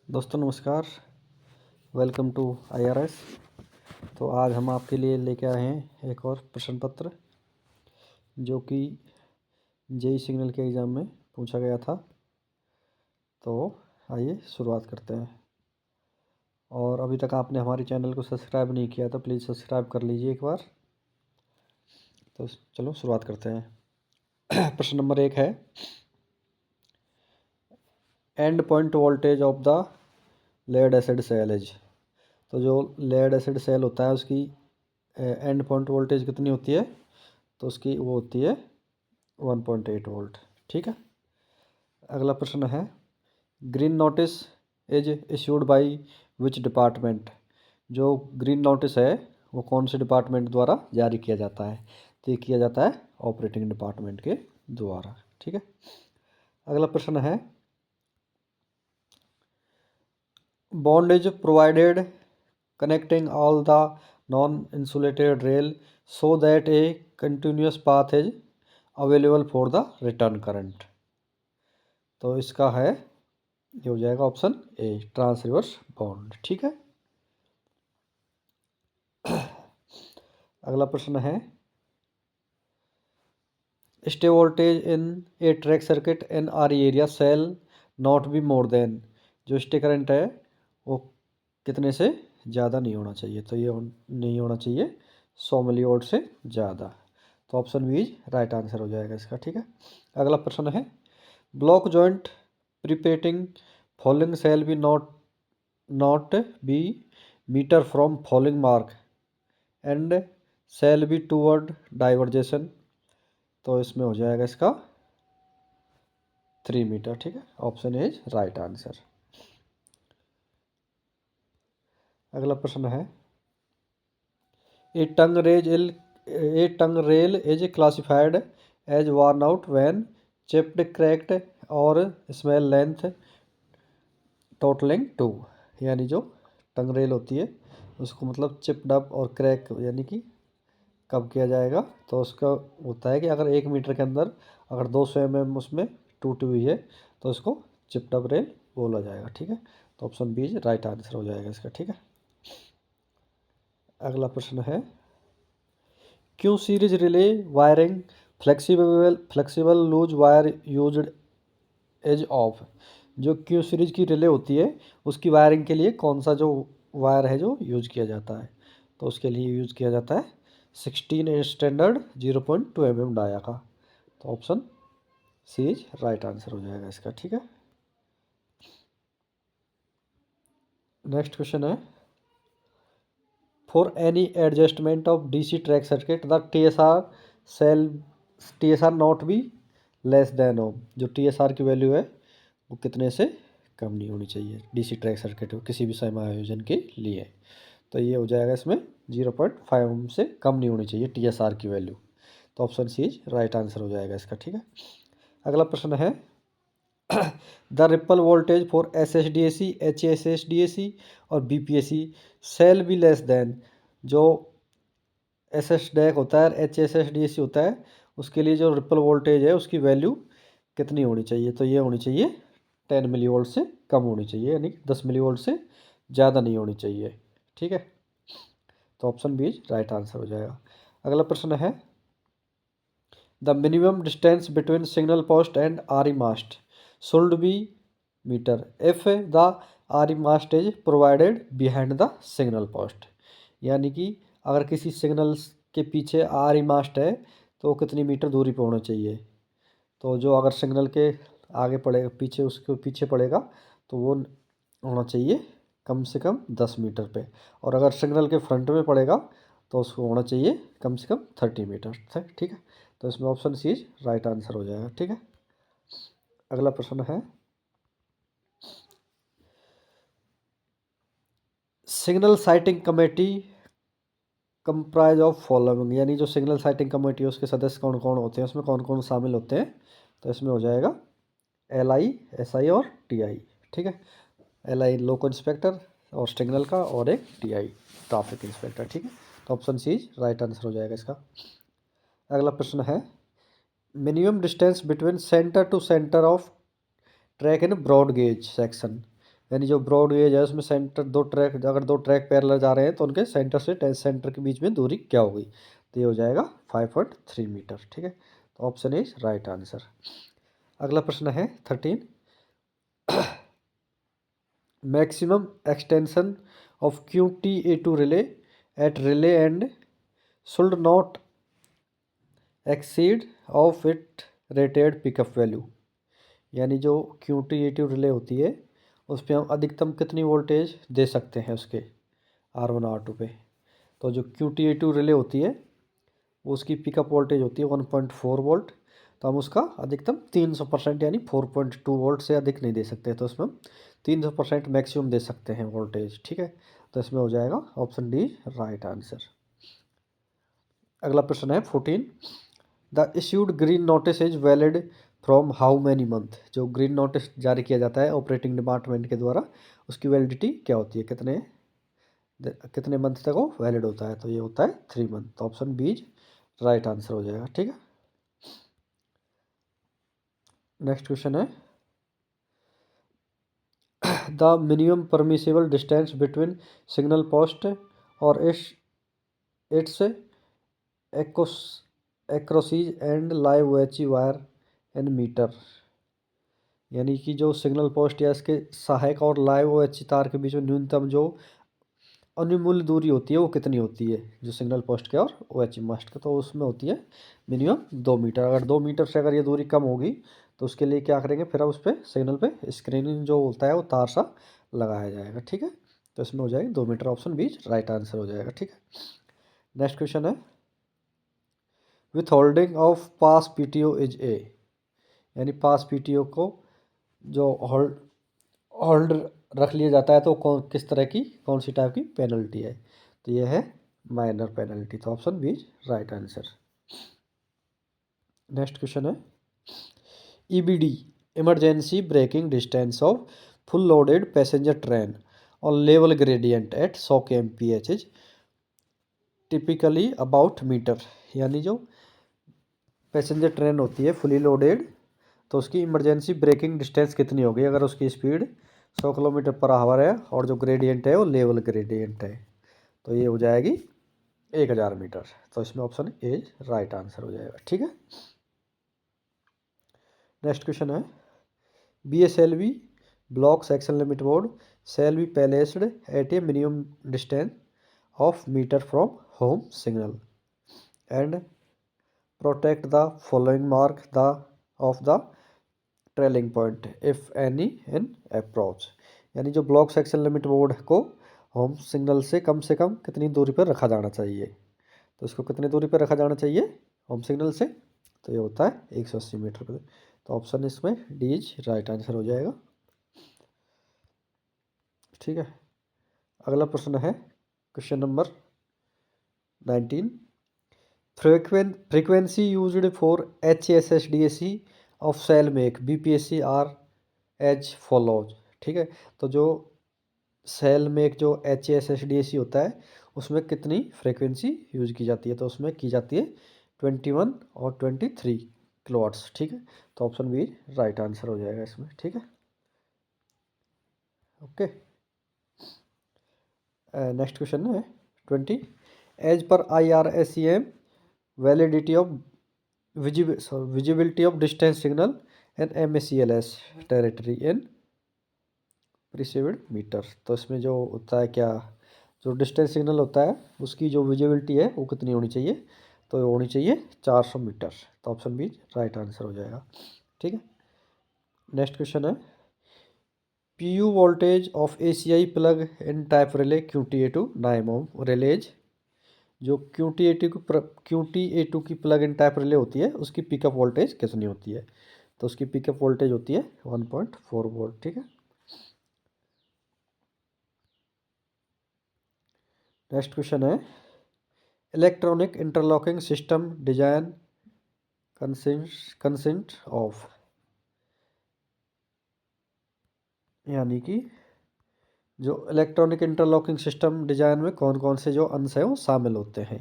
दोस्तों नमस्कार। Welcome to IRS। तो आज हम आपके लिए लेके आए हैं एक और प्रश्न पत्र जो कि जेई सिग्नल के एग्ज़ाम में पूछा गया था। तो आइए शुरुआत करते हैं। और अभी तक आपने हमारे चैनल को सब्सक्राइब नहीं किया तो प्लीज़ सब्सक्राइब कर लीजिए एक बार। तो चलो शुरुआत करते हैं। प्रश्न नंबर 1 है, end point voltage of the lead acid cell is. तो जो लेड एसिड सेल होता है उसकी एंड पॉइंट वोल्टेज कितनी होती है? तो उसकी वो होती है 1.8 वोल्ट। ठीक है। अगला प्रश्न है, green notice is issued by which department. जो ग्रीन नोटिस है वो कौन से डिपार्टमेंट द्वारा जारी किया जाता है? तो ये किया जाता है ऑपरेटिंग डिपार्टमेंट के द्वारा। ठीक है। अगला प्रश्न है, bond is provided connecting all the non-insulated rail so that a continuous path is available for the return current। तो इसका है, ये हो जाएगा option A, trans reverse bond. ठीक है। अगला प्रश्न है, stay voltage in a track circuit in R area shall not be more than. जो स्टे करंट है वो कितने से ज़्यादा नहीं होना चाहिए? तो ये नहीं होना चाहिए 100 मिलीवोल्ट से ज़्यादा। तो ऑप्शन बी राइट आंसर हो जाएगा इसका। ठीक है। अगला प्रश्न है, block joint protecting following shall be not be metre from following mark and shall be toward divergence. तो इसमें हो जाएगा इसका 3 मीटर। ठीक है। Option is right answer. अगला प्रश्न है, a tongue rail is classified as worn out when chipped cracked और स्मॉल लेंथ टोटलिंग 2। यानी जो टंग रेल होती है उसको मतलब चिप्ड अप और क्रैक यानी कि कब किया जाएगा? तो उसका होता है कि अगर 1 मीटर के अंदर अगर 200 mm उसमें टूटी हुई है तो उसको चिप्ड अप रेल बोला जाएगा। ठीक है। तो ऑप्शन बी राइट आंसर हो जाएगा इसका। ठीक है। अगला प्रश्न है, Q series relay wiring flexible loose wire used as of. जो क्यू सीरीज की रिले होती है उसकी वायरिंग के लिए कौन सा जो वायर है जो यूज किया जाता है? तो उसके लिए यूज किया जाता है 16 स्टैंडर्ड 0.2 mm डाया का। तो option C is right answer हो जाएगा इसका। ठीक है। नेक्स्ट क्वेश्चन है, for any adjustment of DC track circuit the TSR not be less than ohm. जो TSR की वैल्यू है वो कितने से कम नहीं होनी चाहिए DC ट्रैक सर्किट किसी भी समायोजन के लिए? तो ये हो जाएगा इसमें 0.5 ओम से कम नहीं होनी चाहिए TSR की वैल्यू। तो option C is right answer हो जाएगा इसका। ठीक है। अगला प्रश्न है, the ripple voltage for SSDAC HSSDAC और BPAC shall be less than. जो SS डैक होता है HSSDAC होता है उसके लिए जो रिपल वोल्टेज है उसकी वैल्यू कितनी होनी चाहिए? तो ये होनी चाहिए 10 मिलीवोल्ट से कम होनी चाहिए, यानी 10 मिलीवोल्ट से ज़्यादा नहीं होनी चाहिए। ठीक है। तो ऑप्शन बी राइट आंसर हो जाएगा। अगला प्रश्न है, the minimum distance between signal post and RE mast should be metre if the RE mast is provided behind the signal post. यानी कि अगर किसी सिग्नल के पीछे RE मास्ट है तो कितनी मीटर दूरी पर होना चाहिए? तो जो अगर सिग्नल के आगे पड़ेगा पीछे उसके पीछे पड़ेगा तो वो होना चाहिए कम से कम 10 मीटर पे, और अगर सिग्नल के फ्रंट में पड़ेगा तो उसको होना चाहिए कम से कम 30 मीटर। ठीक है। तो इसमें ऑप्शन सी राइट आंसर हो जाएगा। ठीक है। अगला प्रश्न है, signal sighting committee comprise of following. यानी जो सिग्नल साइटिंग कमेटी है उसके सदस्य कौन कौन होते हैं, उसमें कौन कौन शामिल होते हैं? तो इसमें हो जाएगा LI SI और TI। ठीक है। LI लोको इंस्पेक्टर और सिग्नल का, और एक TI ट्रैफिक इंस्पेक्टर। ठीक है। तो ऑप्शन सी राइट आंसर हो जाएगा इसका। अगला प्रश्न है, minimum distance between centre to centre of track in broad gauge section यानी जो ब्रॉड गेज है उसमें सेंटर दो ट्रैक, अगर दो ट्रैक पैरेलल जा रहे हैं तो उनके सेंटर से सेंटर के बीच में दूरी क्या होगी, तो ये हो जाएगा 5.3 मीटर। ठीक है, तो ऑप्शन इज राइट आंसर। अगला प्रश्न है 13, maximum extension of QTAT relay at relay end should not exceed of it rated pickup value. यानी जो QTAT रिले होती है उस पर हम अधिकतम कितनी वोल्टेज दे सकते हैं उसके R1 R2 पे। तो जो QTAT रिले होती है उसकी पिकअप वोल्टेज होती है 1.4 वोल्ट, तो हम उसका अधिकतम 300% यानी 4.2 वोल्ट से अधिक नहीं दे सकते, तो इसमें हम 300% मैक्सिमम दे सकते हैं वोल्टेज। ठीक है, तो इसमें हो जाएगा ऑप्शन डी राइट आंसर। अगला प्रश्न है 14, the issued green notice is valid from how many month. जो ग्रीन नोटिस जारी किया जाता है ऑपरेटिंग डिपार्टमेंट के द्वारा, उसकी वैलिडिटी क्या होती है, कितने मंथ तक वो वैलिड होता है, तो ये होता है 3 मंथ। तो ऑप्शन बी राइट आंसर हो जाएगा। ठीक है, नेक्स्ट क्वेश्चन है the minimum permissible distance between signal post और its accessories and live OHE wire in metre. यानी कि जो सिग्नल पोस्ट या इसके सहायक और लाइव OHE तार के बीच में न्यूनतम जो अनुमूल दूरी होती है वो कितनी होती है, जो सिग्नल पोस्ट के और OHE मास्ट का, तो उसमें होती है मिनिमम 2 मीटर। अगर 2 मीटर से अगर ये दूरी कम होगी तो उसके लिए क्या करेंगे, फिर अब उस पर सिग्नल पे स्क्रीनिंग जो होता है वो तार सा लगाया जाएगा। ठीक है, तो इसमें हो जाएगी 2 metre, option B right answer हो जाएगा। ठीक है, नेक्स्ट क्वेश्चन है withholding of pass PTO is a. यानी पास PTO को जो होल्ड रख लिया जाता है तो किस तरह की, कौन सी टाइप की पेनल्टी है, तो ये है माइनर पेनल्टी, तो option B right answer. Next question है EBD emergency braking distance of full loaded passenger train और level gradient at 100 kmph is typically about metre. यानी जो पैसेंजर ट्रेन होती है फुली लोडेड, तो उसकी इमरजेंसी ब्रेकिंग डिस्टेंस कितनी होगी अगर उसकी स्पीड 100 किलोमीटर पर आवर है और जो ग्रेडियंट है वो लेवल ग्रेडियंट है, तो ये हो जाएगी 1000 मीटर। तो इसमें ऑप्शन ए राइट आंसर हो जाएगा। ठीक है, नेक्स्ट क्वेश्चन है BSLV block section limit board shall be placed at a minimum distance of meter from home signal and protect the following mark of the trailing point if any in approach. यानी जो block section limit board को home signal से कम कितनी दूरी पर रखा जाना चाहिए, तो इसको कितनी दूरी पर रखा जाना चाहिए होम सिग्नल से, तो ये होता है 180 मीटर पर। तो ऑप्शन इसमें डी इज राइट आंसर हो जाएगा। ठीक है, अगला प्रश्न है question number 19, frequency used for HSSDAC of cell make BPSC are as follows. ठीक है, तो जो सेल में एक जो HSSDAC होता है उसमें कितनी फ्रीक्वेंसी यूज की जाती है, तो उसमें की जाती है 21 और 23 किलोवाट्स। ठीक है, तो ऑप्शन बी राइट आंसर हो जाएगा इसमें। ठीक है, ओके, नेक्स्ट क्वेश्चन है 20, as per IRSEM validity of visibility of distance signal and MACLS territory in perceived metre. तो इसमें जो होता है क्या, जो डिस्टेंस सिग्नल होता है उसकी जो विजिबिलिटी है वो कितनी होनी चाहिए, तो होनी चाहिए 400 मीटर। तो ऑप्शन बी राइट आंसर हो जाएगा। ठीक है, नेक्स्ट क्वेश्चन है PU voltage of ACI plug in type relay QTA2 9 ohm release. जो QTA2 की प्लग इन टाइप रिले होती है उसकी पिकअप वोल्टेज कितनी होती है, तो उसकी पिकअप वोल्टेज होती है 1.4 वोल्ट। ठीक है, नेक्स्ट क्वेश्चन है electronic interlocking system design consist of. यानी कि जो इलेक्ट्रॉनिक इंटरलॉकिंग सिस्टम डिजाइन में कौन कौन से जो अंश हैं वो शामिल होते हैं,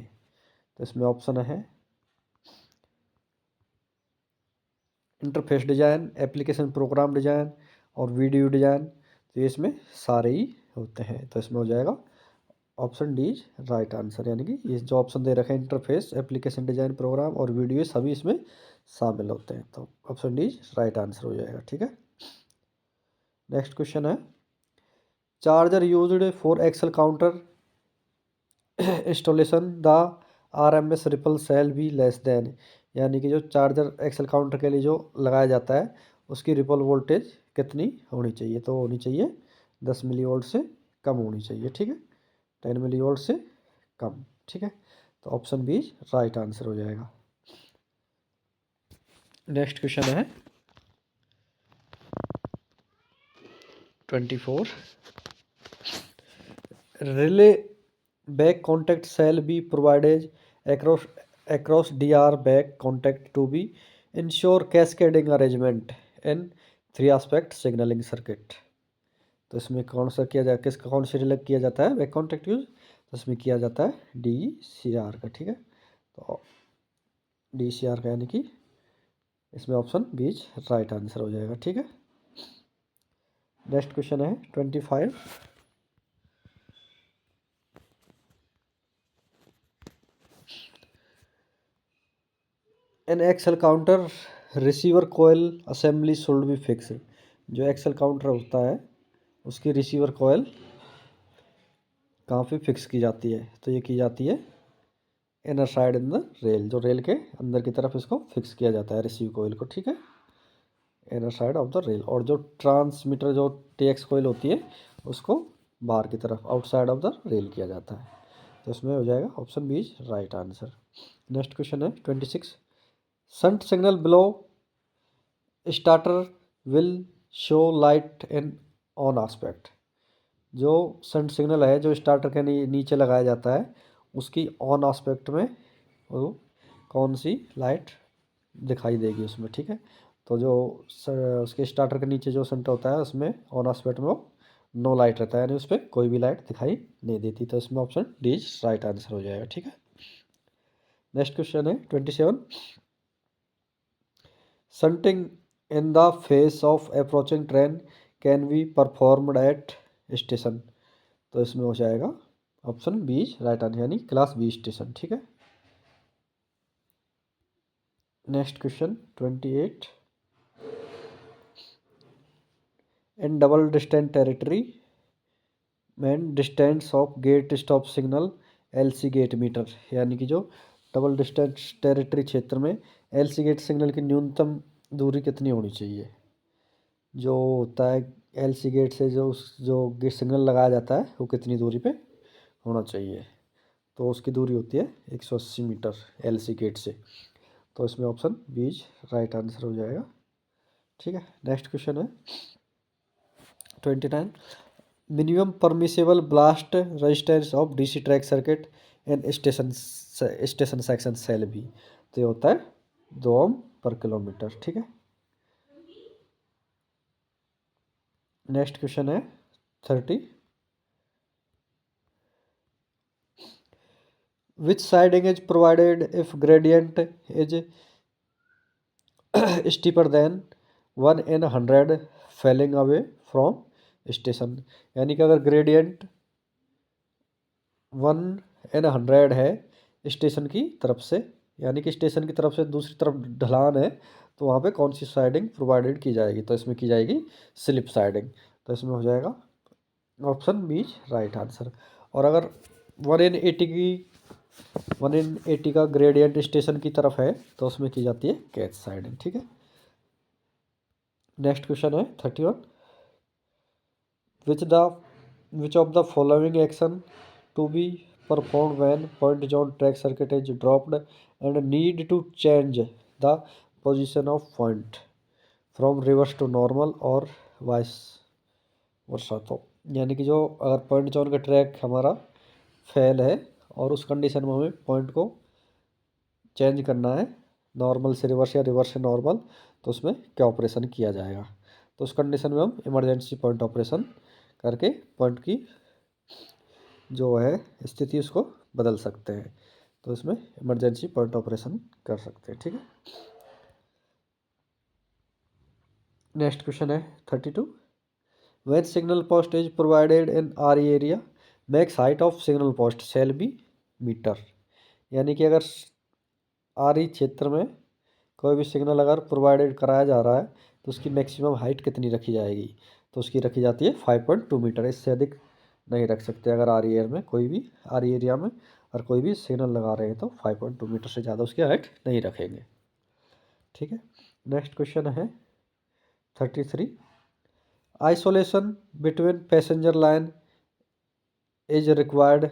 तो इसमें ऑप्शन है interface design, application program design और वीडियो डिजाइन। तो ये इसमें सारे ही होते हैं, तो इसमें हो जाएगा option D is right answer. यानी कि ये जो ऑप्शन दे रखे हैं इंटरफेस, एप्लीकेशन डिजाइन, प्रोग्राम और वीडियो, सभी इसमें शामिल होते हैं, तो option D is right answer हो जाएगा। ठीक है, नेक्स्ट क्वेश्चन है charger used for axle counter installation the RMS ripple shall be less than. यानी कि जो चार्जर एक्सेल काउंटर के लिए जो लगाया जाता है उसकी रिपल वोल्टेज कितनी होनी चाहिए, तो होनी चाहिए 10 मिली वोल्ट से कम होनी चाहिए। ठीक है, 10 मिली वोल्ट से कम। ठीक है, तो ऑप्शन बी राइट आंसर हो जाएगा। नेक्स्ट क्वेश्चन है 24, relay back contact shall be provided across DR back contact to be ensure cascading arrangement in 3 aspect signaling circuit। तो इसमें कौन सा किया जाए, कौन सी रिले किया जाता है बैक कॉन्टैक्ट यूज, तो इसमें किया जाता है DCR का। ठीक है, तो DCR का यानी कि इसमें ऑप्शन बी राइट आंसर हो जाएगा। ठीक है, नेक्स्ट क्वेश्चन है 25, an axle counter receiver coil assembly should be fix. जो एक्सेल काउंटर होता है उसकी रिसीवर कोयल कहाँ पे फिक्स की जाती है, तो ये की जाती है inner side in the rail, जो रेल के अंदर की तरफ इसको फिक्स किया जाता है रिसीव कोयल को। ठीक है, inner side of the rail. और जो ट्रांसमीटर जो TX कोयल होती है उसको बाहर की तरफ आउटसाइड ऑफ द रेल किया जाता है, तो इसमें हो जाएगा option B right answer. Next question है 26, shunt signal below starter will show light in on aspect. जो शंट सिग्नल है जो स्टार्टर के नीचे लगाया जाता है उसकी ऑन आस्पेक्ट में वो कौन सी लाइट दिखाई देगी उसमें। ठीक है, तो जो उसके स्टार्टर के नीचे जो शंट होता है उसमें ऑन आस्पेक्ट में वो नो लाइट रहता है, यानी उस पर कोई भी लाइट दिखाई नहीं देती, तो इसमें ऑप्शन डी राइट आंसर हो जाएगा। ठीक है, नेक्स्ट क्वेश्चन है 27, shunting in the face of approaching train can be performed at station. तो इसमें हो जाएगा ऑप्शन बी राइट आंसर, यानी क्लास बी स्टेशन। ठीक है, next question 28, in double distance territory man distance of gate stop signal LC gate metre. यानी कि जो डबल डिस्टेंस टेरिटरी क्षेत्र में LC गेट सिग्नल की न्यूनतम दूरी कितनी होनी चाहिए। जो होता है LC गेट से जो गेट सिग्नल लगाया जाता है वो कितनी दूरी पे होना चाहिए, तो उसकी दूरी होती है 180 मीटर LC गेट से, तो इसमें ऑप्शन बी राइट आंसर हो जाएगा। ठीक है, नेक्स्ट क्वेश्चन है 29, minimum permissible ballast resistance of DC track circuit and station section shall भी, तो ये होता है 2 ओम पर किलोमीटर। ठीक है, नेक्स्ट क्वेश्चन है 30, which siding is provided if gradient is steeper than 1 in 100 falling away from station। यानी कि अगर ग्रेडियंट 1 in 100 है स्टेशन की तरफ से, यानी कि स्टेशन की तरफ से दूसरी तरफ ढलान है, तो वहाँ पे कौन सी साइडिंग प्रोवाइडेड की जाएगी, तो इसमें की जाएगी स्लिप साइडिंग, तो इसमें हो जाएगा ऑप्शन बी राइट आंसर। और अगर 1 in 80 का ग्रेडियंट स्टेशन की तरफ है तो उसमें की जाती है कैच साइडिंग। ठीक है, नेक्स्ट क्वेश्चन है 31, which of the following action to be perform when point zone track circuit is dropped and need to change the position of point from reverse to normal और vice versa. तो यानी कि जो अगर point zone का track हमारा fail है और उस कंडीशन में हमें पॉइंट को चेंज करना है नॉर्मल से रिवर्स या रिवर्स से नॉर्मल, तो उसमें क्या ऑपरेशन किया जाएगा, तो उस कंडीशन में हम इमरजेंसी पॉइंट ऑपरेशन करके पॉइंट की जो है स्थिति उसको बदल सकते हैं, तो इसमें इमरजेंसी पॉइंट ऑपरेशन कर सकते हैं। ठीक है, नेक्स्ट क्वेश्चन है 32, when signal post is provided in R area max height of signal post shall be metre. यानी कि अगर आर क्षेत्र में कोई भी सिग्नल अगर प्रोवाइडेड कराया जा रहा है तो उसकी मैक्सिमम हाइट कितनी रखी जाएगी, तो उसकी रखी जाती है 5.2 मीटर। इससे अधिक नहीं रख सकते अगर आर एरिया में कोई भी आर एरिया में और कोई भी सिग्नल लगा रहे हैं तो 5.2 मीटर से ज़्यादा उसकी हाइट नहीं रखेंगे। ठीक है, नेक्स्ट क्वेश्चन है 33। Isolation between passenger line is required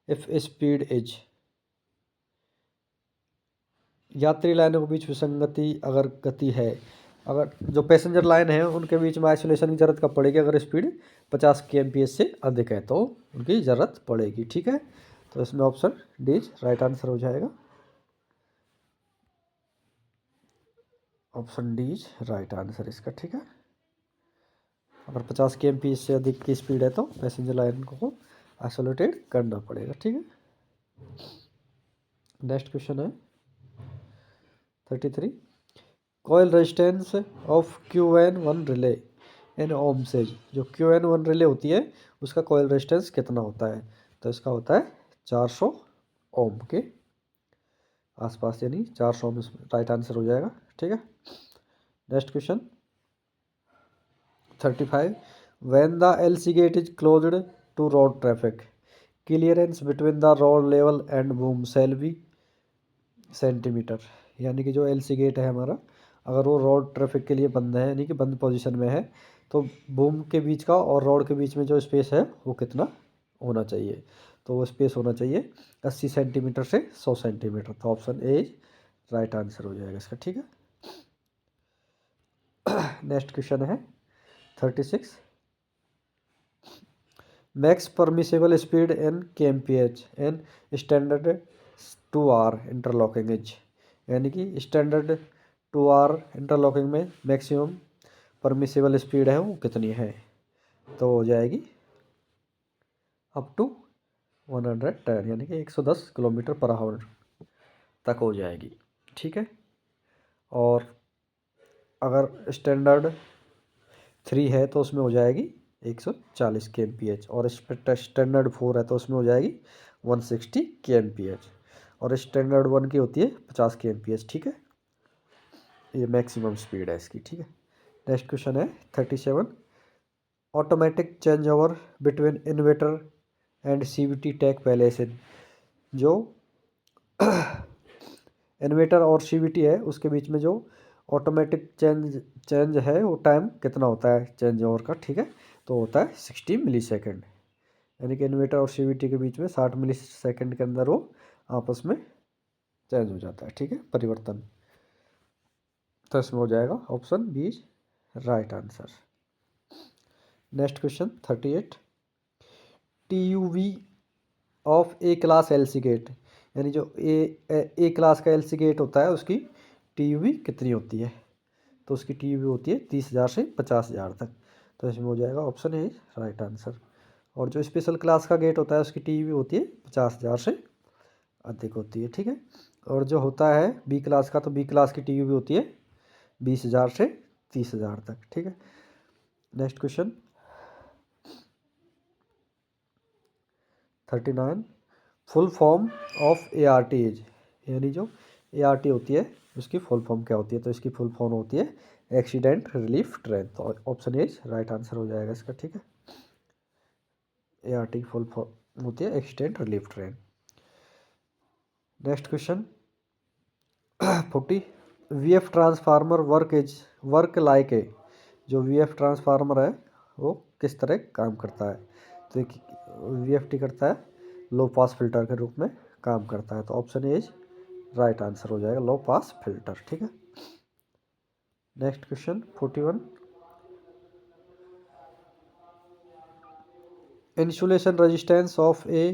if speed is. यात्री लाइनों के बीच विसंगति अगर गति है, अगर जो पैसेंजर लाइन है उनके बीच में आइसोलेशन की ज़रूरत कब पड़ेगी, अगर स्पीड 50 kmph से अधिक है तो उनकी ज़रूरत पड़ेगी। ठीक है, तो इसमें ऑप्शन डी राइट आंसर हो जाएगा। ऑप्शन डी राइट आंसर इसका। ठीक है, अगर 50 kmph से अधिक की स्पीड है तो पैसेंजर लाइन को आइसोलेटेड करना पड़ेगा। ठीक है, नेक्स्ट क्वेश्चन है 33। Coil resistance of QN1 relay in ohms. जो QN1 रिले होती है उसका कॉइल रेजिस्टेंस कितना होता है, तो इसका होता है 400 ओम के आसपास, यानी 400 ओम राइट आंसर हो जाएगा। ठीक है, next question 35। When the LC gate is closed to road traffic clearance between the road level and boom shall be centimetre. यानी कि जो LC गेट है हमारा, अगर वो रोड ट्रैफिक के लिए बंद है यानी कि बंद पोजीशन में है तो बूम के बीच का और रोड के बीच में जो स्पेस है वो कितना होना चाहिए, तो वो स्पेस होना चाहिए 80 सेंटीमीटर से 100 सेंटीमीटर। तो ऑप्शन ए राइट आंसर हो जाएगा इसका। ठीक है, नेक्स्ट क्वेश्चन है 36। Max permissible speed in kmph in standard 2R interlocking is. यानी कि स्टैंडर्ड 2R इंटरलॉकिंग में मैक्सिमम परमिसेबल स्पीड है वो कितनी है, तो हो जाएगी अप टू 110 यानी कि 110 किलोमीटर पर आवर तक हो जाएगी। ठीक है, और अगर स्टैंडर्ड 3 है तो उसमें हो जाएगी 140 kmph, और स्टैंडर्ड 4 है तो उसमें हो जाएगी 160 kmph, और स्टैंडर्ड 1 की होती है 50 kmph। ठीक है, ये मैक्सिमम स्पीड है इसकी। ठीक है, नेक्स्ट क्वेश्चन है 37। Automatic change over between inverter and CVT take place in. जो इन्वर्टर और CVT है उसके बीच में जो ऑटोमेटिक चेंज है वो टाइम कितना होता है चेंज ओवर का। ठीक है, तो होता है 60 मिली सेकेंड। यानी कि इन्वर्टर और CVT के बीच में 60 मिली सेकेंड के अंदर वो आपस में चेंज हो जाता है। ठीक है, परिवर्तन। तो इसमें हो जाएगा option B right answer. Next question 38। TUV of A class LC gate. यानी जो ए क्लास का LC गेट होता है उसकी TUV कितनी होती है, तो उसकी TUV होती है 30,000 से 50,000 तक। तो इसमें हो जाएगा ऑप्शन ए राइट आंसर। और जो स्पेशल क्लास का गेट होता है उसकी TUV होती है 50,000 से अधिक होती है। ठीक है, और जो होता है B क्लास का, तो B क्लास की TUV होती है 20,000 से 30,000 तक। ठीक है, next question 39। Full form of ART is. यानी जो ART होती है उसकी फुल फॉर्म क्या होती है, तो इसकी फुल फॉर्म होती है एक्सीडेंट रिलीफ ट्रेन। तो ऑप्शन ए राइट आंसर हो जाएगा इसका। ठीक है, ART की फुल फॉर्म होती है accident relief train. Next question 40। VF transformer work like a. जो VF ट्रांसफार्मर है वो किस तरह काम करता है, तो VFT करता है लो पास फिल्टर के रूप में काम करता है। तो ऑप्शन ए राइट आंसर हो जाएगा लो पास फिल्टर। ठीक है, next question 41। Insulation resistance of a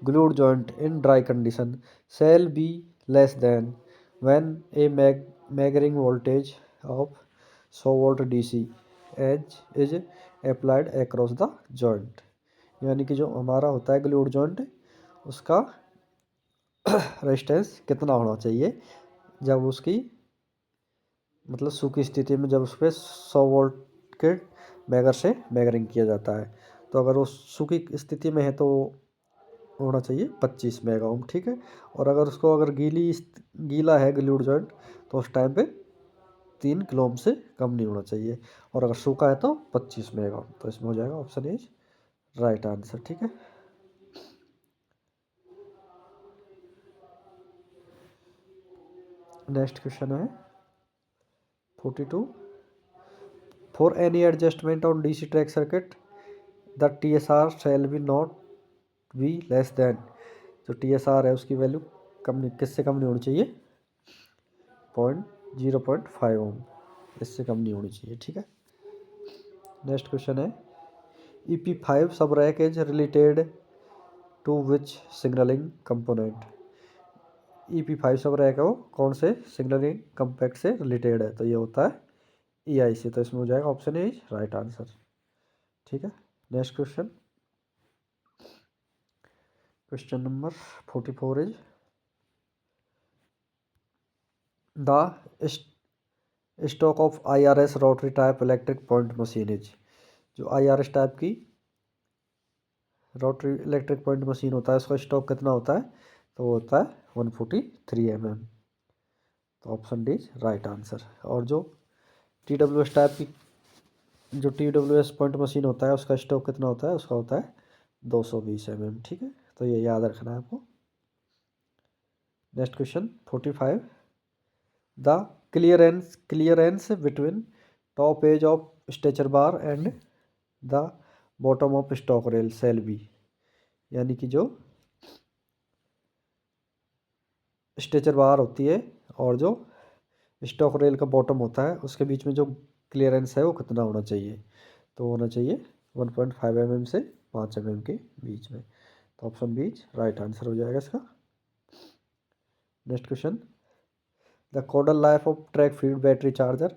glued joint in dry condition shall be less than when a measuring voltage of 100 volt DC as is applied across the joint. यानी कि जो हमारा होता है ग्लूड जॉइंट उसका resistance कितना होना चाहिए जब उसकी मतलब सूखी स्थिति में, जब उस पर 100 वोल्ट के मैगर से मैगरिंग किया जाता है। तो अगर वो सूखी स्थिति में है तो होना चाहिए 25 मेगा ओम, ठीक है। और अगर उसको अगर गीला है ग्लूड जॉइंट, तो उस टाइम पे 3 किलो ओम से कम नहीं होना चाहिए। और अगर सूखा है तो 25 मेगा ओम। तो इसमें हो जाएगा ऑप्शन इज राइट आंसर, ठीक है। नेक्स्ट क्वेश्चन है 42। For any adjustment on DC track circuit the TSR shall be not be less than. जो TSR है उसकी वैल्यू किससे कम नहीं होनी चाहिए? 0.5 ओम, इससे कम नहीं होनी चाहिए, ठीक है। नेक्स्ट क्वेश्चन है EP5 sub rack is related to which signalling component. EP5 sub rack है वो कौन से सिग्नलिंग कंपैक्ट से रिलेटेड है? तो ये होता है EIC। तो इसमें हो जाएगा ऑप्शन ए राइट आंसर, ठीक है। Next question, question number 44 is the stock of IRS rotary type electric point machine is. जो IRS टाइप की रोटरी इलेक्ट्रिक पॉइंट मशीन होता है उसका स्टॉक कितना होता है? तो वो होता है 143 mm। तो option D is right answer. और जो TWS टाइप की जो TWS पॉइंट मशीन होता है उसका स्टॉक कितना होता है? उसका होता है 220 mm, ठीक है। तो ये याद रखना है आपको। Next question 45। The clearance between top edge of stretcher bar and the bottom of stock rail shall be. यानी कि जो स्ट्रेचर बार होती है और जो स्टॉक रेल का बॉटम होता है उसके बीच में जो क्लियरेंस है वो कितना होना चाहिए? तो होना चाहिए 1.5 mm से 5 mm के बीच में। तो ऑप्शन बी राइट आंसर हो जाएगा इसका। Next question, the codal life of track feed battery charger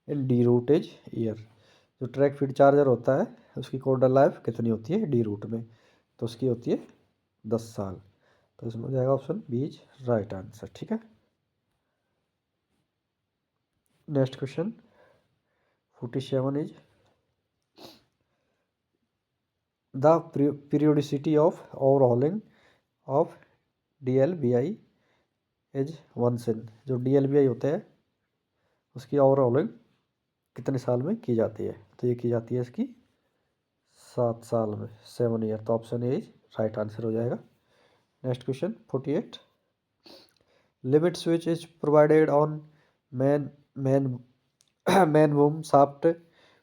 in the route is year. जो ट्रैक फीड चार्जर होता है उसकी कोडल लाइफ कितनी होती है डी रूट में? तो उसकी होती है 10 साल। तो इसमें हो जाएगा ऑप्शन बी राइट आंसर, ठीक है। Next question 47 is the periodicity of overhauling of DLBI is once in. जो DLBI होते हैं उसकी ओवरहॉलिंग कितने साल में की जाती है? तो ये की जाती है इसकी 7 साल में, 7 ईयर। तो ऑप्शन ए राइट आंसर हो जाएगा। Next question 48। Limit switch is provided on man man man boom shaft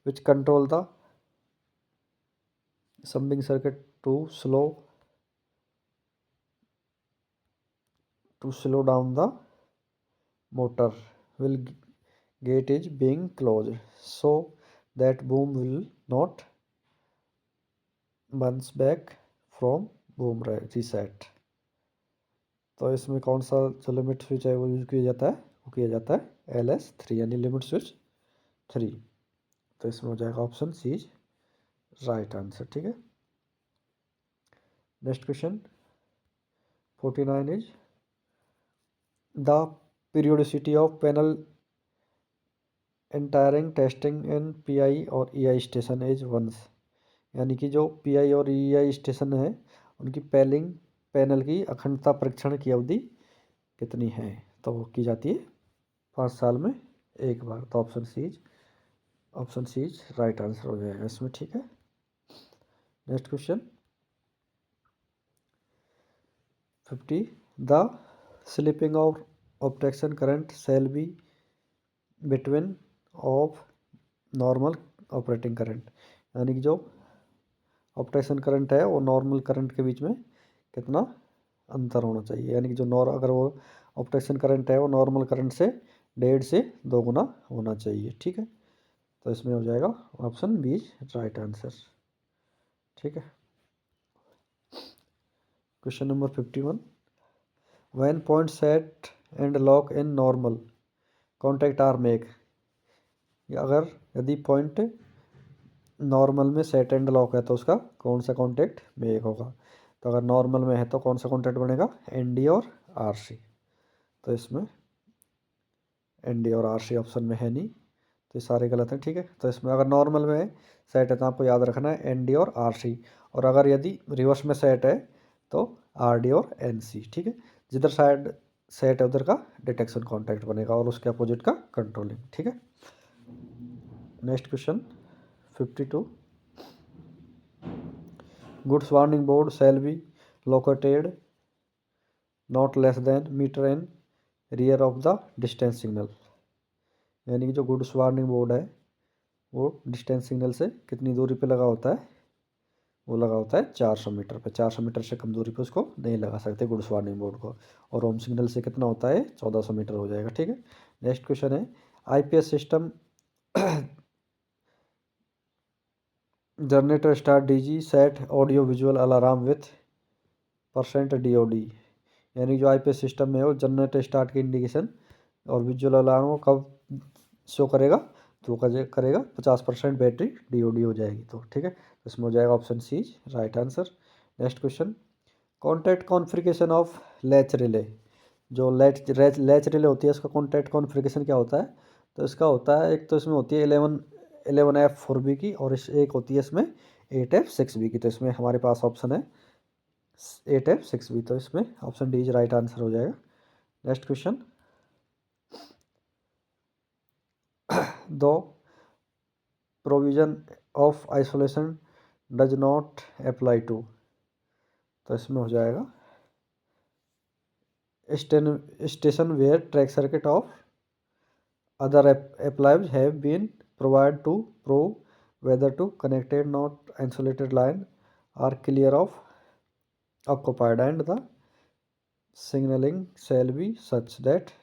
which control the snubbing circuit to slow down the motor will gate is being closed so that boom will not bounce back from boom reset। तो इसमें कौन सा जो limit switch है वो use किया जाता है? वो किया जाता है LS3 यानी लिमिट स्विच 3। तो इसमें हो जाएगा ऑप्शन सी राइट आंसर, ठीक है। Next question 49 is the periodicity of panel entering testing in PI और EI स्टेशन इज वंस। यानी कि जो PI और EI स्टेशन है उनकी पैनल की अखंडता परीक्षण की अवधि कितनी है? तो वो की जाती है 5 साल में एक बार। तो ऑप्शन सी राइट आंसर हो जाएगा इसमें, ठीक है। Next question 50। The slipping of traction current shall be between of normal operating current. यानी कि जो ऑपरेशन करंट है वो नॉर्मल करंट के बीच में कितना अंतर होना चाहिए? यानी कि जो अगर वो ऑपरेशन करंट है वो नॉर्मल करंट से 1.5 से 2 गुना होना चाहिए, ठीक है। तो इसमें हो जाएगा ऑप्शन बी राइट आंसर, ठीक है। Question number 51। When point set and lock in normal contact are make. अगर यदि पॉइंट नॉर्मल में सेट एंड लॉक है तो उसका कौन सा कॉन्टैक्ट मेक होगा? तो अगर नॉर्मल में है तो कौन सा कॉन्टैक्ट बनेगा? ND और RC। तो इसमें ND और RC ऑप्शन में है नहीं, तो ये सारे गलत हैं, ठीक है। तो इसमें अगर नॉर्मल में सेट है तो आपको याद रखना है एन डी और आर सी, और अगर यदि रिवर्स में सेट है तो आर डी और एन सी, ठीक है। जिधर साइड सेट है उधर का डिटेक्शन कॉन्टैक्ट बनेगा और उसके अपोजिट का कंट्रोलिंग, ठीक है। Next question 52, goods warning board shall be located not less than metre in rear of the distance signal, यानी कि जो गुड्स वार्निंग बोर्ड है वो डिस्टेंस सिग्नल से कितनी दूरी पे लगा होता है, वो लगा होता है 400 मीटर पे। 400 मीटर से कम दूरी पे उसको नहीं लगा सकते गुड्स वार्निंग बोर्ड को, और होम सिग्नल से कितना होता है 1400 मीटर हो जाएगा, ठीक है। नेक्स्ट क्वेश्चन है IPS system generator start DG set audio visual alarm with percent DoD, यानी जो आईपीएस सिस्टम में है वो जनरेटर स्टार्ट की इंडिकेशन और विजुअल अलार्म को कब शो करेगा, तो वो करेगा 50% बैटरी डीओडी हो जाएगी, तो ठीक है। तो इसमें हो जाएगा option C right answer. Next question contact configuration of latch relay, जो लैच रिले होती है इसका कॉन्टैक्ट कॉन्फ़िगरेशन क्या होता है, तो इसका होता है एक तो इसमें होती है 11F4B की, और एक होती है इसमें 8F6B की। तो इसमें हमारे पास ऑप्शन है 8F6B, तो इसमें ऑप्शन डी राइट आंसर हो जाएगा। नेक्स्ट क्वेश्चन दो provision of isolation does not apply to, तो इसमें हो जाएगा station where track circuit of other appliances have been provided to prove whether to connected not insulated line are clear of occupied, and the signaling shall be such that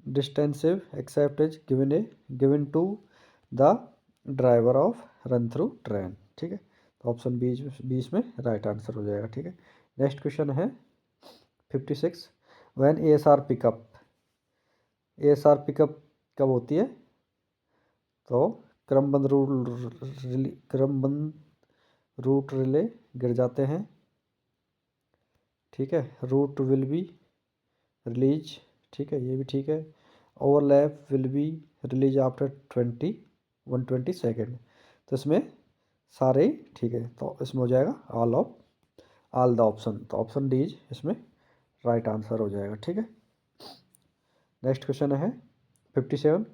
distances except is given to the driver of run through train, ठीक है। तो option 20 में right answer हो जाएगा, ठीक है। Next question है 56, when ASR pickup, ASR pickup कब होती है, तो क्रमबद्ध रूट रिले गिर जाते हैं, ठीक है। रूट विल बी रिलीज, ठीक है, ये भी ठीक है। Overlap will be release after 120 second, तो इसमें सारे ठीक है। तो इसमें हो जाएगा ऑल द ऑप्शन, तो ऑप्शन डी इसमें राइट आंसर हो जाएगा, ठीक है। नेक्स्ट क्वेश्चन है 57,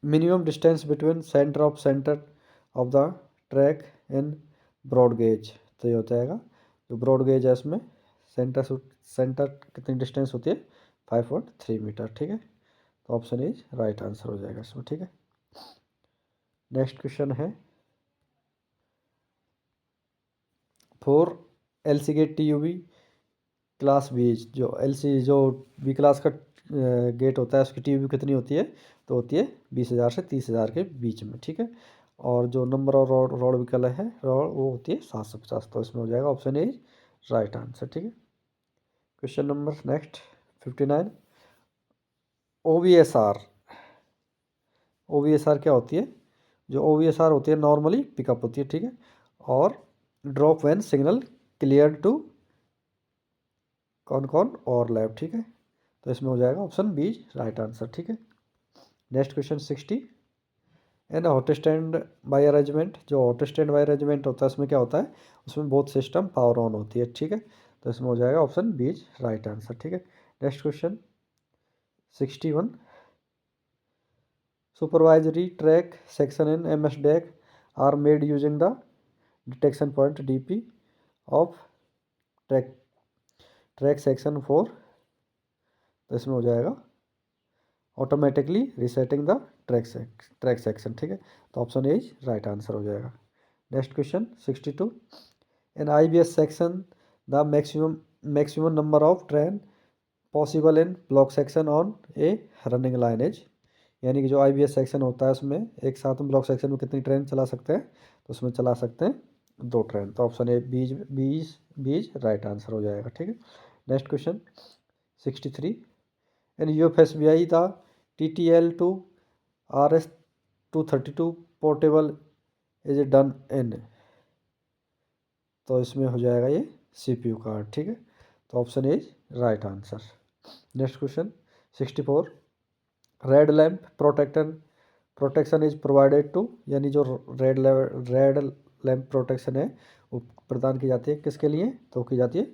minimum distance between centre of the track in broad gauge, तो ये हो जाएगा जो ब्रॉड गेज है इसमें सेंटर कितनी डिस्टेंस होती है 5.3 मीटर, ठीक है। तो ऑप्शन इज राइट आंसर हो जाएगा इसमें, ठीक है। नेक्स्ट क्वेश्चन है for LC gate TUB class B, जो बी क्लास का गेट होता है उसकी टीयूबी कितनी होती है, तो होती है 20,000 से 30,000 के बीच में, ठीक है। और जो नंबर और रोड व्हीकल है वो होती है 750, तो इसमें हो जाएगा ऑप्शन ए राइट आंसर, ठीक है। Question number next 59, OVSR, OVSR क्या होती है, जो OVSR होती है नॉर्मली पिकअप होती है, ठीक है, और drop when signal clear to कौन और लैब, ठीक है। तो इसमें हो जाएगा ऑप्शन बी राइट आंसर, ठीक है। Next question 60, an hot standby arrangement, जो हॉट स्टैंड बाय अरेंजमेंट होता है उसमें क्या होता है, उसमें बोथ सिस्टम पावर ऑन होती है, ठीक है। तो इसमें हो जाएगा ऑप्शन बी राइट आंसर, ठीक है। Next question 61, supervisory track section in MS DAC are made using the detection point DP of track section 4, तो इसमें हो जाएगा automatically resetting the track section, ठीक है। तो ऑप्शन ए राइट आंसर हो जाएगा। Next question 62, in IBS section the maximum number of train possible in block section on a running line is, यानी कि जो IBS सेक्शन होता है उसमें एक साथ में ब्लॉक सेक्शन में कितनी ट्रेन चला सकते हैं, तो उसमें चला सकते हैं 2 ट्रेन, तो ऑप्शन ए बीज राइट आंसर हो जाएगा, ठीक है। Next question 63, in UFSBI the TTL to RS-232 portable is done in, तो इसमें हो जाएगा ये CPU कार्ड, ठीक है। तो option is right answer. Next question 64, red lamp protection is provided to, यानी जो रेड लैम्प प्रोटेक्शन है वो प्रदान की जाती है किसके लिए, तो की जाती है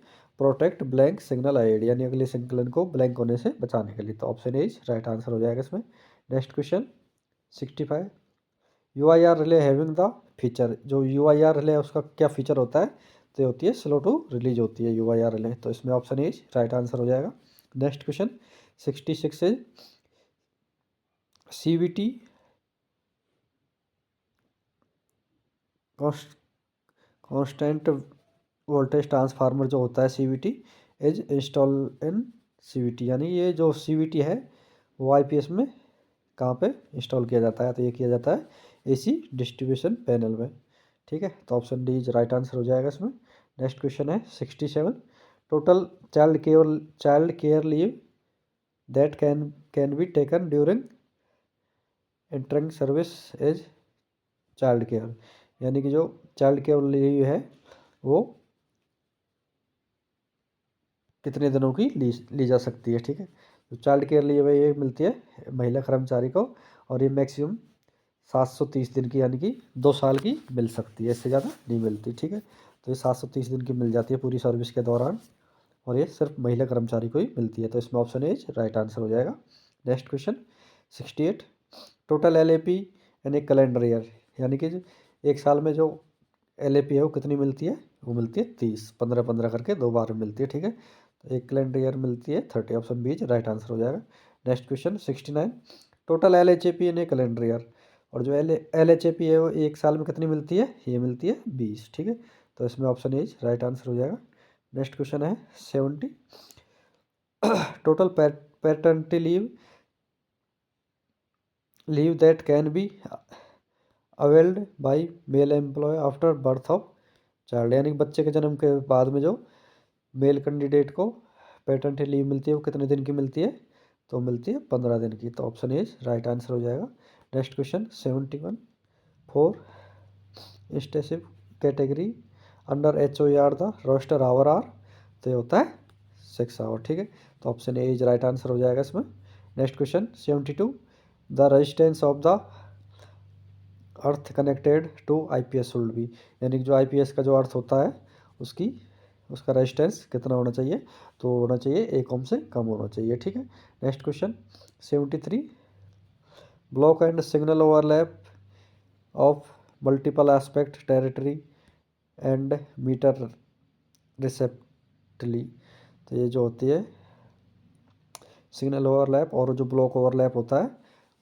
प्रोटेक्ट ब्लैंक सिग्नल एड, यानी अगले सिग्नल को ब्लैंक होने से बचाने के लिए। तो ऑप्शन इज राइट आंसर हो जाएगा इसमें। Next question 65, you I R relay having the feature, जो यू आई आर रिले उसका क्या फीचर होता है, तो ये होती है स्लो टू रिलीज होती है यू आई आर रिले, तो इसमें ऑप्शन इज राइट आंसर हो जाएगा। Next question 66 is C V T constant voltage transformer जो होता है C V T is install in C V T, यानी ये जो सी वी टी है वो आई पी एस में कहाँ पे इंस्टॉल किया जाता है, तो ये किया जाता है ए सी डिस्ट्रीब्यूशन पैनल में। ठीक है, तो option D is right answer हो जाएगा इसमें। नेक्स्ट क्वेश्चन है 67, total child care leave that can be taken during entering service as child care, यानी कि जो चाइल्ड केयर लीव है वो कितने दिनों की ली जा सकती है। ठीक है, तो चाइल्ड केयर लीव है ये मिलती है महिला कर्मचारी को, और ये मैक्सिमम 730 दिन की, यानी कि 2 साल की मिल सकती है, इससे ज़्यादा नहीं मिलती। ठीक है, तो ये 730 दिन की मिल जाती है पूरी सर्विस के दौरान, और ये सिर्फ महिला कर्मचारी को ही मिलती है, तो इसमें ऑप्शन एज राइट आंसर हो जाएगा। Next question 68, total L A P in A calendar year, यानी कि एक साल में जो एल ए पी है वो कितनी मिलती है, वो मिलती है 30, 15-15 करके 2 बार मिलती है। ठीक है, तो एक कैलेंडर ईयर मिलती है 30, ऑप्शन बी राइट आंसर हो जाएगा। Next question 69, total L H A P in A calendar year, और जो एल एच ए पी है वो एक साल में कितनी मिलती है, ये मिलती है 20। ठीक है, तो इसमें ऑप्शन एज राइट आंसर हो जाएगा। नेक्स्ट क्वेश्चन है 70, total paternity leave that can be availed by male employee after birth of child, यानी कि बच्चे के जन्म के बाद में जो मेल कैंडिडेट को पैटर्निटी लीव मिलती है वो कितने दिन की मिलती है, तो मिलती है 15 दिन की, तो ऑप्शन एज राइट आंसर हो जाएगा। Next question 71, for intensive category under H O R the roster hour are, तो ये होता है 6 आवर। ठीक है, तो option A is right answer हो जाएगा इसमें। Next question 72, the resistance of the earth connected to I P S should be, यानी कि जो आई पी एस का जो अर्थ होता है उसका रेजिस्टेंस कितना होना चाहिए, तो होना चाहिए 1 ओम से कम होना चाहिए। ठीक है, next question 73, block and signal overlap of multiple aspect territory and metre respectively, तो ये जो होती है सिग्नल ओवरलैप और जो ब्लॉक ओवरलैप होता है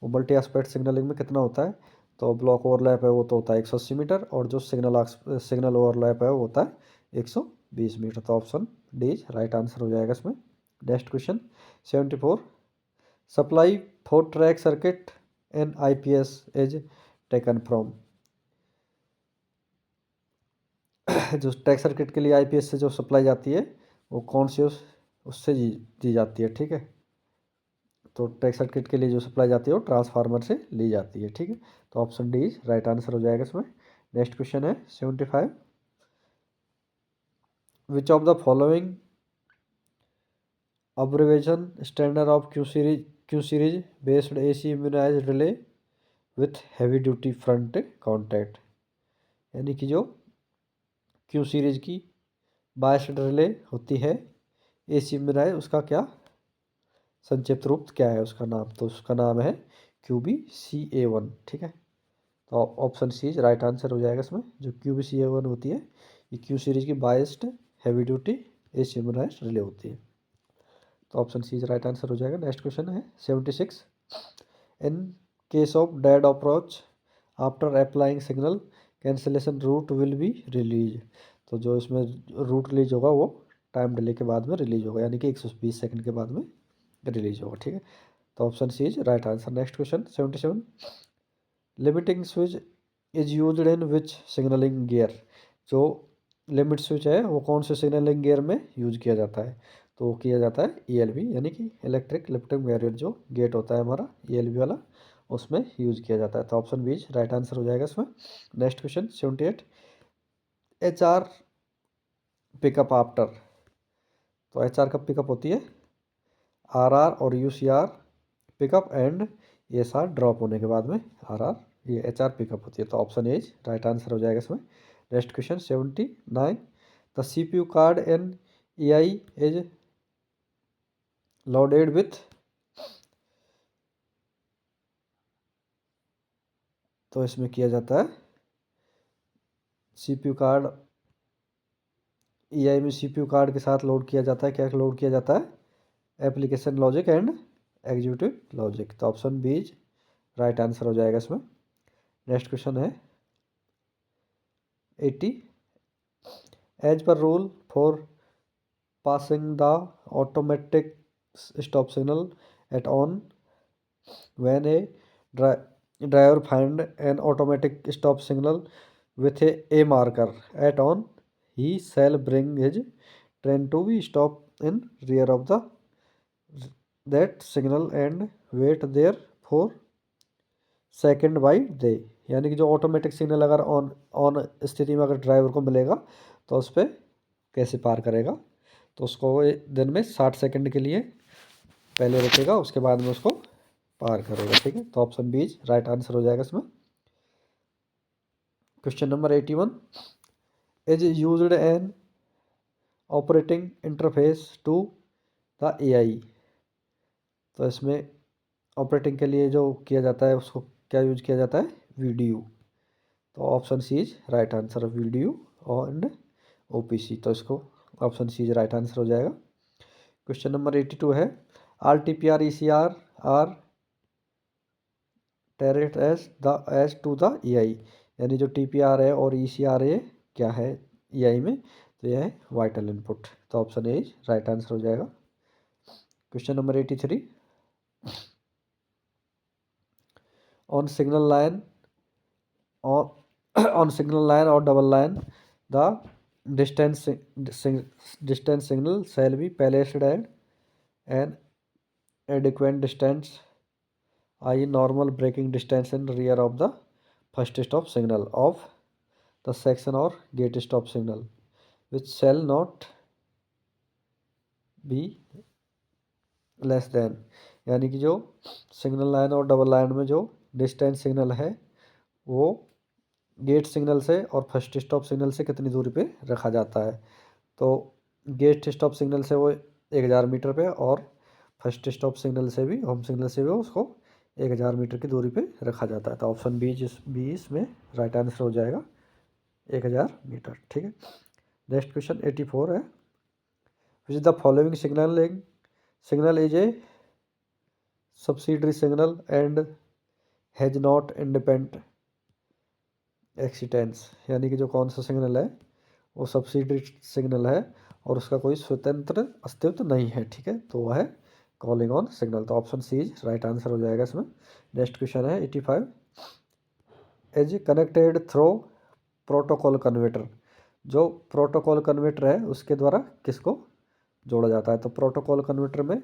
वो मल्टी एस्पेक्ट सिग्नलिंग में कितना होता है, तो ब्लॉक ओवरलैप है वो तो होता है 180 मीटर, और जो सिग्नल ओवरलैप है वो होता है 120 मीटर, तो option D is right answer हो जाएगा इसमें। Next question 74, supply for track circuit N I P S is taken from, जो ट्रैक सर्किट के लिए आई पी एस से जो सप्लाई जाती है वो कौन सी उससे दी जाती है। ठीक है, तो ट्रैक सर्किट के लिए जो सप्लाई जाती है वो ट्रांसफार्मर से ली जाती है। ठीक है, तो option D is right answer हो जाएगा इसमें। नेक्स्ट क्वेश्चन है 75, which of the following abbreviation standard of Q series based A C immunise relay with heavy duty front contact, यानी कि जो क्यू सीरीज की बायस्ड रिले होती है ए सी इम्यूनाइज, उसका क्या संक्षिप्त रूप क्या है उसका नाम, तो उसका नाम है QBCA1। ठीक है, तो option C is right answer हो जाएगा इसमें। जो QBCA1 होती है ये क्यू सीरीज की बायस्ड हैवी ड्यूटी एसिम्युलाइज रिले होती है, तो option C is right answer हो जाएगा। नेक्स्ट क्वेश्चन है 76, in case of dead approach after applying signal cancellation route will be released, तो जो इसमें रूट रिलीज होगा वो टाइम डिले के बाद में रिलीज होगा, यानी कि 120 सेकंड के बाद में रिलीज होगा। ठीक है, तो option C is right answer. Next question 77, limiting switch is used in which signalling gear, जो लिमिट स्विच है वो कौन से सिग्नलिंग गियर में यूज किया जाता है, तो किया जाता है ELB, यानी कि इलेक्ट्रिक लिमिटिंग बैरियर जो गेट होता है हमारा ELB वाला, उसमें यूज किया जाता है, तो ऑप्शन बी राइट आंसर हो जाएगा इसमें। Next question 78, HR pickup after, तो HR कब पिकअप होती है, RR और UCR pickup and ASR drop होने के बाद में RR ये HR पिकअप होती है। तो ऑप्शन ए राइट आंसर हो जाएगा इसमें। Next question 79, the CPU card in AI is loaded with, तो इसमें किया जाता है CPU कार्ड EI में CPU कार्ड के साथ लोड किया जाता है, क्या लोड किया जाता है, application logic and executive logic. तो ऑप्शन बी राइट आंसर हो जाएगा इसमें। नेक्स्ट क्वेश्चन है 80, as per rule for passing the automatic stop signal at on, when a driver find an automatic stop signal with a marker at on, he shall bring his train to be stop in rear of the that signal and wait there for second by day. यानी कि जो automatic signal अगर on on स्थिति में अगर driver को मिलेगा तो उस पर कैसे पार करेगा, तो उसको वो दिन में 60 सेकंड के लिए पहले रुकेगा, उसके बाद में उसको पार करेगा। ठीक है, तो ऑप्शन बी राइट आंसर हो जाएगा इसमें। Question number 81, is used an operating interface to the AI। तो इसमें ऑपरेटिंग के लिए जो किया जाता है उसको क्या यूज किया जाता है, वीडियो। तो option C is right answer, video and OPC। तो इसको option C is right answer हो जाएगा। क्वेश्चन नंबर 82 है, RTPR ECR आर टेरेट एज टू द EI। यानी जो TPR है और ECR है क्या है EI में, तो यह है वाइटल इनपुट। तो option A is right answer हो जाएगा। Question number 83, on signal line on signal line or double line, the distance signal shall be placed at an adequate distance, i.e. normal braking distance in rear of the first stop signal of the section or gate stop signal, which shall not be less than। यानी कि जो signal line और double line में जो distance signal है वो gate signal से और फर्स्ट स्टॉप सिग्नल से कितनी दूरी पे रखा जाता है। तो गेट स्टॉप सिग्नल से वो 1000 मीटर पे और फर्स्ट स्टॉप सिग्नल से भी, होम सिग्नल से भी उसको 1000 मीटर की दूरी पे रखा जाता है। तो ऑप्शन बी इसमें राइट आंसर हो जाएगा, 1000 मीटर। ठीक है, नेक्स्ट क्वेश्चन 84 है, which is the following signal is a subsidiary signal and has not independent existence. यानी कि जो कौन सा सिग्नल है वो सब्सिडरी सिग्नल है और उसका कोई स्वतंत्र अस्तित्व नहीं है। ठीक है, तो वह है कॉलिंग ऑन सिग्नल। तो ऑप्शन सी राइट आंसर हो जाएगा इसमें। नेक्स्ट क्वेश्चन है 85, as connected through protocol converter. जो प्रोटोकॉल कन्वर्टर है उसके द्वारा किसको जोड़ा जाता है। तो प्रोटोकॉल कन्वर्टर में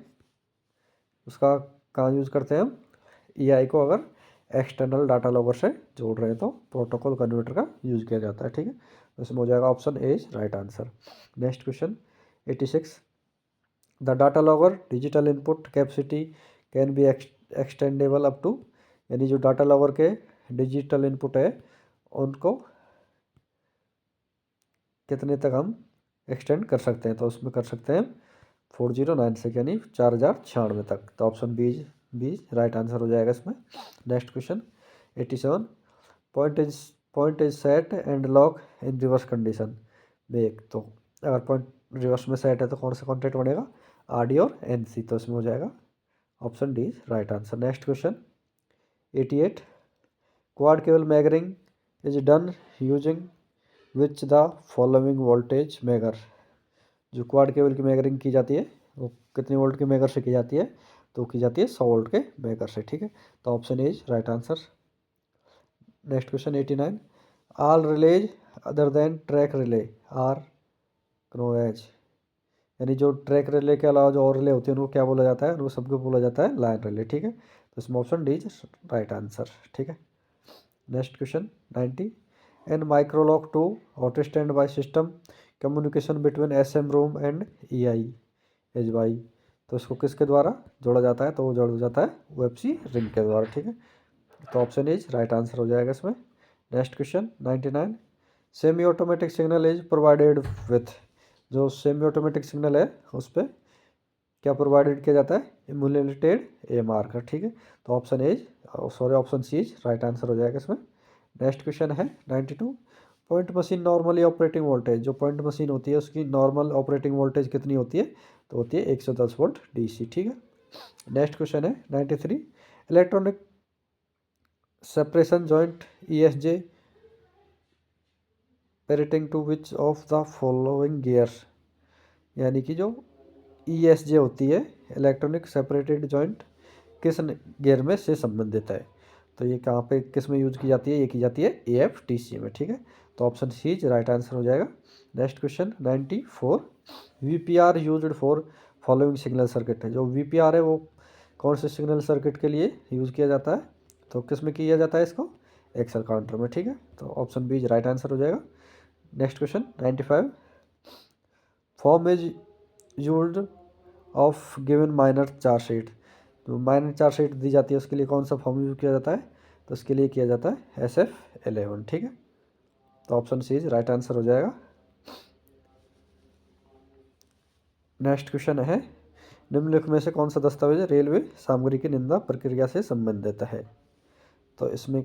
उसका कहाँ यूज़ करते हैं हम, EI को अगर एक्सटर्नल डाटा लॉगर से जोड़ रहे हैं तो प्रोटोकॉल कन्वर्टर का यूज़ किया जाता है। ठीक है, तो इसमें हो जाएगा option A right answer. Next question 86, the data logger digital input capacity can be extendable up to. यानी जो डाटा लॉगर के डिजिटल इनपुट है उनको कितने तक हम एक्सटेंड कर सकते हैं। तो उसमें कर सकते हैं 4096 यानी 4096 तक। तो ऑप्शन बी राइट आंसर हो जाएगा इसमें। Next question 87, point is set and lock in reverse condition break. तो अगर पॉइंट रिवर्स में सेट है तो कौन सा कॉन्टेक्ट बनेगा, RD और NC। तो इसमें हो जाएगा option D right answer. Next question 88, quad cable meggering is done using which the following voltage megger. जो क्वाड केबल की मैगरिंग की जाती है वो कितने वोल्ट के मेगर से की जाती है, तो की जाती है 100 वोल्ट के मेगर से। ठीक है, तो option is right answer. Next question 89, all relays other than track relay are knows. यानी जो ट्रैक रिले के अलावा जो और रिले होती है उनको क्या बोला जाता है, उनको सबको बोला जाता है लाइन रिले। ठीक है, तो इसमें option D is right answer. ठीक है, next question 90, an Microlok to auto stand by system communication between SM room and EI as by. तो इसको किसके द्वारा जोड़ा जाता है, तो वो जोड़ा जाता है OFC रिंग के द्वारा, ठीक है। तो ऑप्शन इज राइट आंसर हो जाएगा इसमें। Next question 99, semi automatic signal is provided with, जो सेमी ऑटोमेटिक सिग्नल है उस पर क्या प्रोवाइडेड किया जाता है, इम्यूलेटेड AMR का, ठीक है। तो option C is right answer हो जाएगा इसमें। नेक्स्ट क्वेश्चन है 92, point machine normally operating voltage, जो पॉइंट मशीन होती है उसकी नॉर्मल ऑपरेटिंग वोल्टेज कितनी होती है, तो होती है 110 वोल्ट DC, ठीक है। नेक्स्ट क्वेश्चन है 93, electronic separation joint ESJ pertaining to which of the following gear, यानी कि जो ESJ होती है इलेक्ट्रॉनिक सेपरेटेड जॉइंट किस गियर में से संबंधित है, तो ये कहाँ पे किस में यूज की जाती है, ये की जाती है AFTC में, ठीक है। तो ऑप्शन सी राइट आंसर हो जाएगा। Next question 94, VPR used for following signal circuit है, जो VPR है वो कौन से सिग्नल सर्किट के लिए यूज़ किया जाता है, तो किस में किया जाता है इसको, एक्सेल काउंटर में, ठीक है। तो ऑप्शन बी राइट आंसर हो जाएगा। Next question 95, form is used of given minor charge sheet, तो माइनर चार्ज शीट दी जाती है उसके लिए कौन सा फॉर्म यूज किया जाता है, तो उसके लिए किया जाता है SF11, ठीक है। तो ऑप्शन सी राइट आंसर हो जाएगा। नेक्स्ट क्वेश्चन है, निम्नलिखित में से कौन सा दस्तावेज रेलवे सामग्री की निंदा प्रक्रिया से संबंधित है, तो इसमें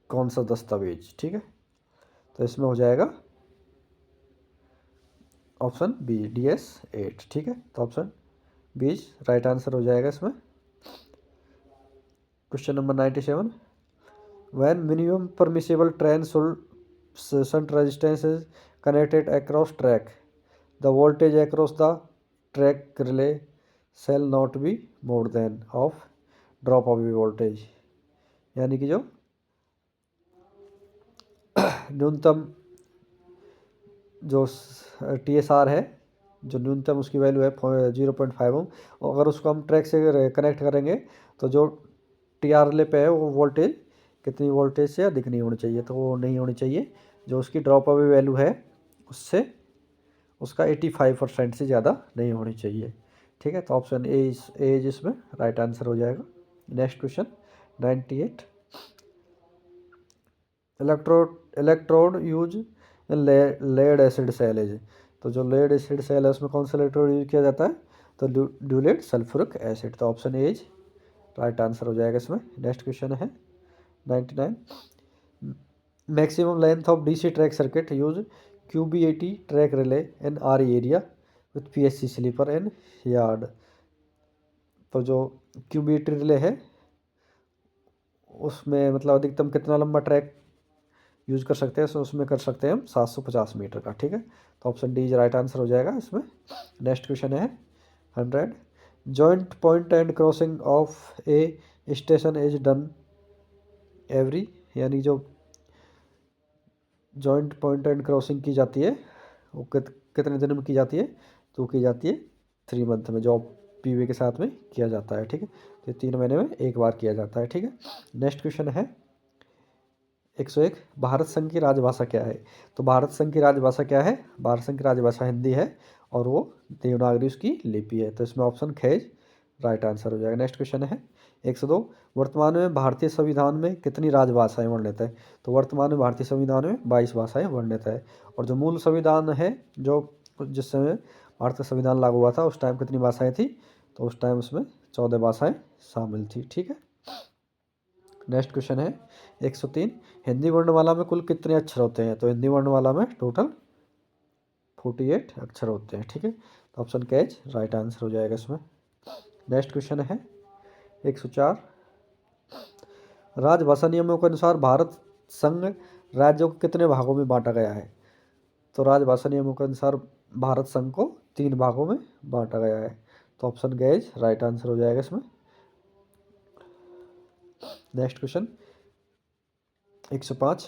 कौन सा दस्तावेज, ठीक है। तो इसमें हो जाएगा ऑप्शन बी DS8, ठीक है। तो ऑप्शन बी राइट आंसर हो जाएगा इसमें। Question number 97, when minimum permissible train shunt resistance is connected across track, the voltage across the track relay shall not be more then of drop of voltage, यानी कि जो न्यूनतम जो TSR है, जो न्यूनतम उसकी वैल्यू है 0.5 ओम, और अगर उसको हम ट्रैक से कनेक्ट करेंगे तो जो TR रिले पे है वो वोल्टेज कितनी वोल्टेज से अधिक नहीं होनी चाहिए, तो वो नहीं होनी चाहिए, जो उसकी ड्रॉप अवे वैल्यू है उससे उसका 85% से ज़्यादा नहीं होनी चाहिए, ठीक है। तो ऑप्शन ए इसमें राइट आंसर हो जाएगा। Next question 98, electrode use lead acid cell है, तो जो लेड एसिड सेल है उसमें कौन सा इलेक्ट्रोड यूज किया जाता है, तो ड्यूलेट सल्फ्यूरिक एसिड, तो ऑप्शन ए राइट आंसर हो जाएगा इसमें। नेक्स्ट क्वेश्चन है 99, maximum length of DC track circuit use QB80 track relay in RE area with PSC sleeper and yard, तो जो QB80 रिले है उसमें मतलब अधिकतम कितना लंबा ट्रैक यूज कर सकते हैं, सो उसमें कर सकते हैं हम 750 मीटर का, ठीक है। तो ऑप्शन डी राइट आंसर हो जाएगा इसमें। नेक्स्ट क्वेश्चन है 100, joint point and crossing of A station is done every, यानी जो जॉइंट पॉइंट एंड क्रॉसिंग की जाती है वो कितने दिन में की जाती है, तो की जाती है 3 मंथ में, जो PV के साथ में किया जाता है, ठीक है। तो 3 महीने में एक बार किया जाता है, ठीक है। नेक्स्ट क्वेश्चन है 101, भारत संघ की राजभाषा क्या है, तो भारत संघ की राजभाषा क्या है, भारत संघ की राजभाषा हिंदी है और वो देवनागरी उसकी लिपि है, तो इसमें ऑप्शन खेज राइट आंसर हो जाएगा। नेक्स्ट क्वेश्चन है 102, वर्तमान में भारतीय संविधान में कितनी राजभाषाएं वर्णित है, तो वर्तमान में भारतीय संविधान में 22 भाषाएं वर्णित है, और जो मूल संविधान है जो जिस समय भारतीय संविधान लागू हुआ था उस टाइम कितनी भाषाएं थी, तो उस टाइम उसमें 14 भाषाएं शामिल थी, ठीक है। नेक्स्ट क्वेश्चन है 103, हिंदी वर्णमाला में कुल कितने अक्षर होते हैं, तो हिंदी वर्णमाला में टोटल 48 अक्षर होते हैं, ठीक है। तो ऑप्शन कैच राइट आंसर हो जाएगा इसमें। नेक्स्ट क्वेश्चन है 104, राजभाषा नियमों के अनुसार भारत संघ राज्यों को कितने भागों में बांटा गया है, तो राजभाषा नियमों के अनुसार भारत संघ को 3 भागों में बांटा गया है, तो ऑप्शन गैज राइट आंसर हो जाएगा इसमें। नेक्स्ट क्वेश्चन 105,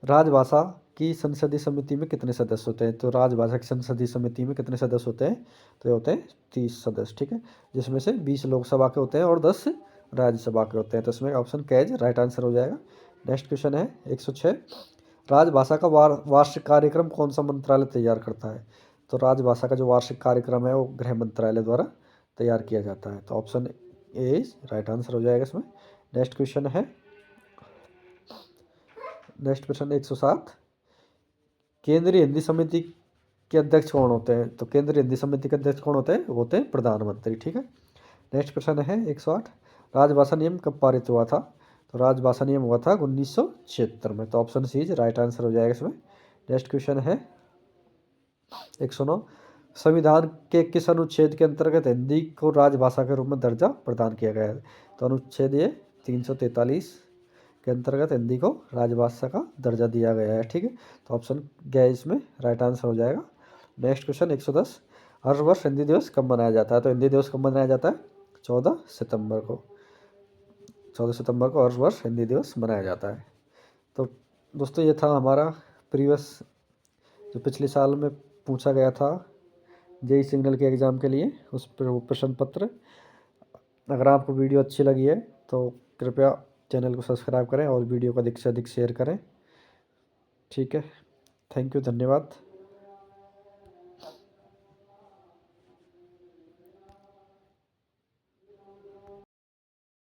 राजभाषा की संसदीय समिति में कितने सदस्य होते हैं, तो राजभाषा की संसदीय समिति में कितने सदस्य होते हैं, तो ये होते हैं 30 सदस्य, ठीक है, जिसमें से 20 लोकसभा के होते हैं और 10 राज्यसभा के होते हैं, तो इसमें ऑप्शन कैज राइट आंसर हो जाएगा। नेक्स्ट क्वेश्चन है 106, राजभाषा का वार्षिक कार्यक्रम कौन सा मंत्रालय तैयार करता है, तो राजभाषा का जो वार्षिक कार्यक्रम है वो गृह मंत्रालय द्वारा तैयार किया जाता है। तो option A is right answer हो जाएगा इसमें। नेक्स्ट क्वेश्चन है, नेक्स्ट क्वेश्चन 107, केंद्रीय हिंदी समिति के अध्यक्ष कौन होते हैं? तो केंद्रीय हिंदी समिति के अध्यक्ष कौन होते हैं? वो होते हैं प्रधानमंत्री। ठीक है। नेक्स्ट क्वेश्चन है 108, राजभाषा नियम कब पारित हुआ था? तो राजभाषा नियम हुआ था 1976 में। तो option C is right answer हो जाएगा इसमें। नेक्स्ट क्वेश्चन है 109, संविधान के किस अनुच्छेद के अंतर्गत हिंदी को राजभाषा के रूप में दर्जा प्रदान किया गया है? तो अनुच्छेद ये 343 के अंतर्गत हिंदी को राजभाषा का दर्जा दिया गया है। ठीक है। तो ऑप्शन क्या है इसमें राइट आंसर हो जाएगा। नेक्स्ट क्वेश्चन 110, हर वर्ष हिंदी दिवस कब मनाया जाता है? तो हिंदी दिवस कब मनाया जाता है? 14 सितंबर को। 14 सितंबर को हर वर्ष हिंदी दिवस मनाया जाता है। तो दोस्तों ये था हमारा प्रीवियस जो पिछले साल में पूछा गया था जेई सिग्नल के एग्ज़ाम के लिए उस पर वो प्रश्न पत्र। अगर आपको वीडियो अच्छी लगी है तो कृपया चैनल को सब्सक्राइब करें और वीडियो को अधिक से अधिक शेयर करें। ठीक है। थैंक यू, धन्यवाद।